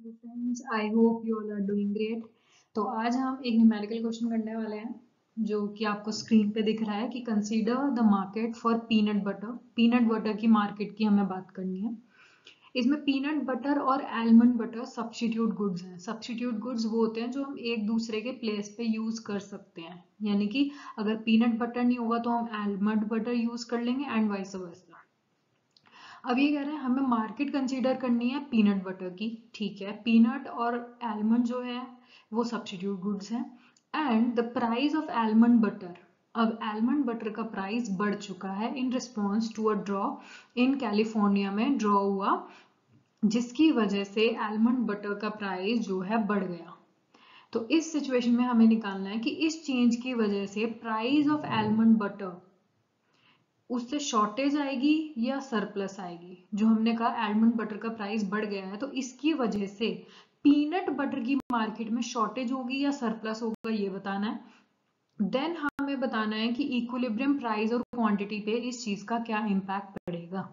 Friends, I hope you all are doing great. तो आज हम एक न्यूमेरिकल क्वेश्चन करने वाले हैं जो कि आपको स्क्रीन पे दिख रहा है कि consider the market for peanut butter की मार्केट की हमें बात करनी है। इसमें पीनट बटर और आलमंड बटर सब्स्टिट्यूट गुड्स हैं। सब्स्टिट्यूट गुड्स वो होते हैं जो हम एक दूसरे के प्लेस पे यूज कर सकते हैं, यानी कि अगर पीनट बटर नहीं होगा तो हम आलमंड बटर यूज कर लेंगे एंड वाइस वर्सा। अब ये कह रहे हैं हमें मार्केट कंसीडर करनी है पीनट बटर की। ठीक है, पीनट और आलमंड जो है वो सब्स्टिट्यूट गुड्स हैं and the price of almond butter, अब आलमंड बटर का प्राइस बढ़ चुका है in response to a drought in California में ड्रॉ हुआ, जिसकी वजह से आलमंड बटर का प्राइस जो है बढ़ गया। तो इस सिचुएशन में हमें निकालना है कि इस चेंज की वजह से प्राइस ऑफ आलमंड बटर उससे शॉर्टेज आएगी या सरप्लस आएगी। जो हमने कहा आलमंड बटर का प्राइस बढ़ गया है तो इसकी वजह से पीनट बटर की मार्केट में शॉर्टेज होगी या सरप्लस होगा, ये बताना है। देन हमें बताना है कि इक्विलिब्रियम प्राइस और क्वांटिटी पे इस चीज का क्या इम्पैक्ट पड़ेगा।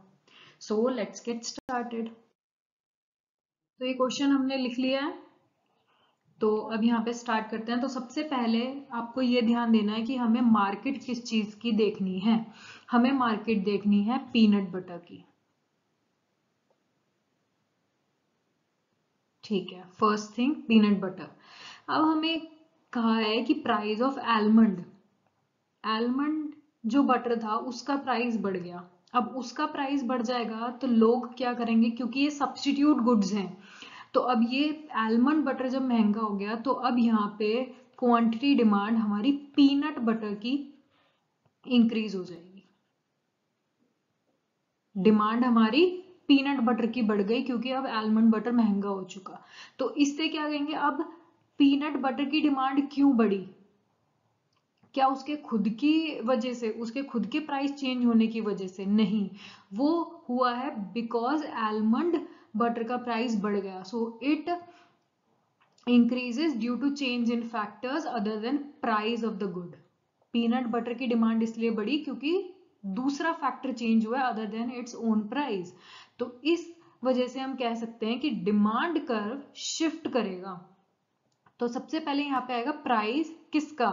So let's get started. तो ये क्वेश्चन हमने लिख लिया है, तो अब यहाँ पे स्टार्ट करते हैं। तो सबसे पहले आपको ये ध्यान देना है कि हमें मार्केट किस चीज की देखनी है। हमें मार्केट देखनी है पीनट बटर की। ठीक है, फर्स्ट थिंग पीनट बटर। अब हमें कहा है कि प्राइस ऑफ आलमंड, आलमंड जो बटर था उसका प्राइस बढ़ गया। अब उसका प्राइस बढ़ जाएगा तो लोग क्या करेंगे, क्योंकि ये सब्स्टिट्यूट गुड्स हैं, तो अब ये आलमंड बटर जब महंगा हो गया तो अब यहाँ पे क्वांटिटी डिमांड हमारी पीनट बटर की इंक्रीज हो जाएगी। डिमांड हमारी पीनट बटर की बढ़ गई क्योंकि अब आलमंड बटर महंगा हो चुका। तो इससे क्या कहेंगे, अब पीनट बटर की डिमांड क्यों बढ़ी? क्या उसके खुद की वजह से, उसके खुद के प्राइस चेंज होने की वजह से? नहीं, वो हुआ है बिकॉज आलमंड बटर का प्राइस बढ़ गया। So it increases due to change in factors other than price of the good। Peanut butter की डिमांड इसलिए बढ़ी क्योंकि दूसरा फैक्टर चेंज हुआ other than its own price. तो इस वजह से हम कह सकते हैं कि डिमांड कर्व शिफ्ट करेगा। तो सबसे पहले यहाँ पे आएगा प्राइस किसका,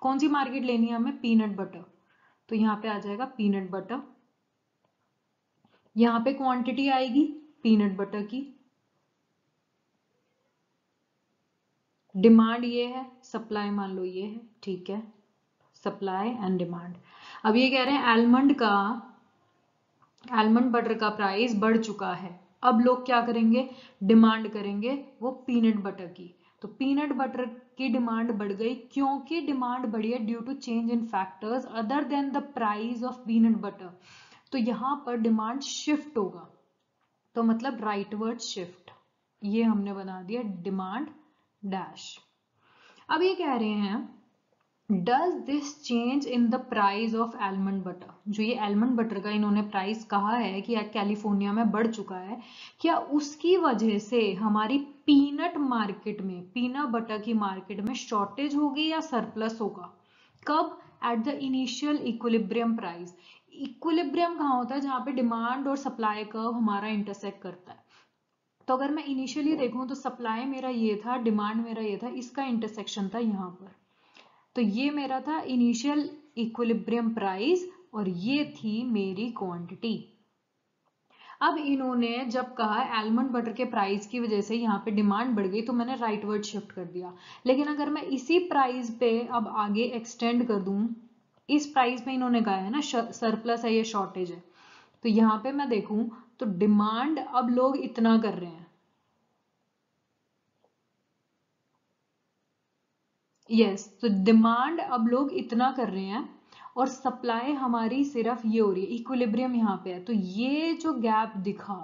कौन सी मार्केट लेनी है हमें, पीनट बटर। तो यहाँ पे आ जाएगा पीनट बटर। यहाँ पे क्वांटिटी आएगी पीनट बटर की, डिमांड ये है, सप्लाई मान लो ये है। ठीक है, सप्लाई एंड डिमांड। अब ये कह रहे हैं आलमंड बटर का प्राइस बढ़ चुका है। अब लोग क्या करेंगे, डिमांड करेंगे वो पीनट बटर की। तो पीनट बटर की डिमांड बढ़ गई क्योंकि डिमांड बढ़ी है due to change in factors other than the price of peanut butter. तो यहां पर डिमांड शिफ्ट होगा, तो मतलब राइटवर्ड शिफ्ट, ये हमने बना दिया डिमांड डैश। अब ये कह रहे हैं does this change in the price of almond butter, जो ये आलमंड बटर का इन्होंने प्राइस कहा है कि कैलिफोर्निया में बढ़ चुका है, क्या उसकी वजह से हमारी पीनट मार्केट में, पीनट बटर की मार्केट में शॉर्टेज होगी या सरप्लस होगा? कब? At the initial equilibrium price. Equilibrium कहाँ होता है, जहां पे डिमांड और सप्लाई कर्व हमारा इंटरसेक्ट करता है। तो अगर मैं इनिशियली देखूं तो सप्लाई मेरा ये था, डिमांड मेरा ये था, इसका इंटरसेक्शन था यहाँ पर। तो ये मेरा था इनिशियल इक्विलिब्रियम प्राइस और ये थी मेरी क्वांटिटी। अब इन्होंने जब कहा आलमंड बटर के प्राइस की वजह से यहाँ पे डिमांड बढ़ गई तो मैंने राइटवर्ड शिफ्ट कर दिया। लेकिन अगर मैं इसी प्राइस पे अब आगे एक्सटेंड कर दूं, इस प्राइस पे इन्होंने कहा है ना सरप्लस है या शॉर्टेज है, तो यहाँ पे मैं देखूं तो डिमांड अब लोग इतना कर रहे हैं, यस, तो डिमांड अब लोग इतना कर रहे हैं और सप्लाई हमारी सिर्फ ये हो रही है, इक्विलिब्रियम यहाँ पे है। तो ये जो गैप दिखा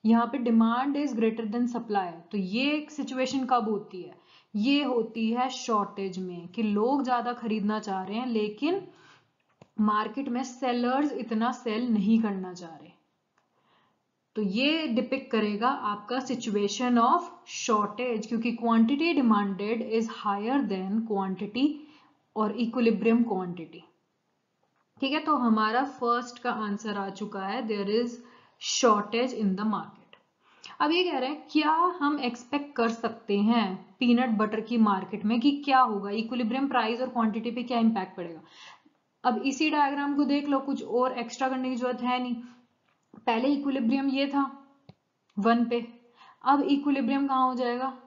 यहाँ पे, demand is greater than supply, तो ये सिचुएशन कब होती है? ये होती है शॉर्टेज में, कि लोग ज्यादा खरीदना चाह रहे हैं लेकिन मार्केट में सेलर्स इतना सेल नहीं करना चाह रहे। तो ये डिपिक्ट करेगा आपका सिचुएशन ऑफ शॉर्टेज, क्योंकि quantity demanded is higher than quantity और इक्विलिब्रियम क्वांटिटी। ठीक है, तो हमारा फर्स्ट का आंसर आ चुका है, there is shortage in the market. अब ये कह रहे हैं क्या हम एक्सपेक्ट कर सकते हैं पीनट बटर की मार्केट में कि क्या होगा, इक्विलिब्रियम प्राइस और क्वांटिटी पे क्या इंपैक्ट पड़ेगा। अब इसी डायग्राम को देख लो, कुछ और एक्स्ट्रा करने की जरूरत है नहीं। पहले इक्विलिब्रियम ये था 1 पे, अब इक्विलिब्रियम कहाँ हो जाएगा,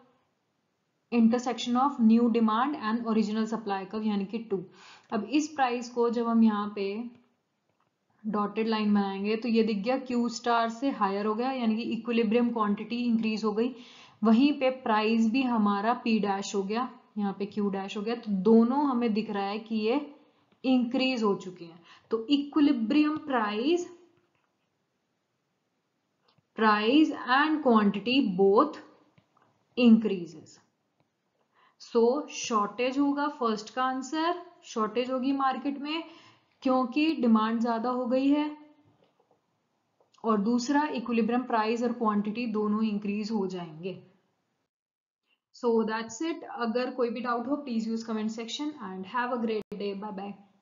intersection of new demand and original supply curve यानी कि 2। अब इस प्राइस को जब हम यहाँ पे डॉटेड लाइन बनाएंगे तो ये दिख गया क्यू स्टार से हायर हो गया, यानी कि इक्विलिब्रियम क्वांटिटी इंक्रीज हो गई। वहीं पे प्राइस भी हमारा पी डैश हो गया, यहाँ पे क्यू डैश हो गया, तो दोनों हमें दिख रहा है कि ये इंक्रीज हो चुके हैं। तो equilibrium price and quantity both increases. So shortage होगा, फर्स्ट का आंसर शॉर्टेज होगी मार्केट में क्योंकि डिमांड ज्यादा हो गई है, और दूसरा इक्विलिब्रियम प्राइस और क्वांटिटी दोनों इंक्रीज हो जाएंगे। So that's it. अगर कोई भी डाउट हो please use comment section and have a great day. Bye bye.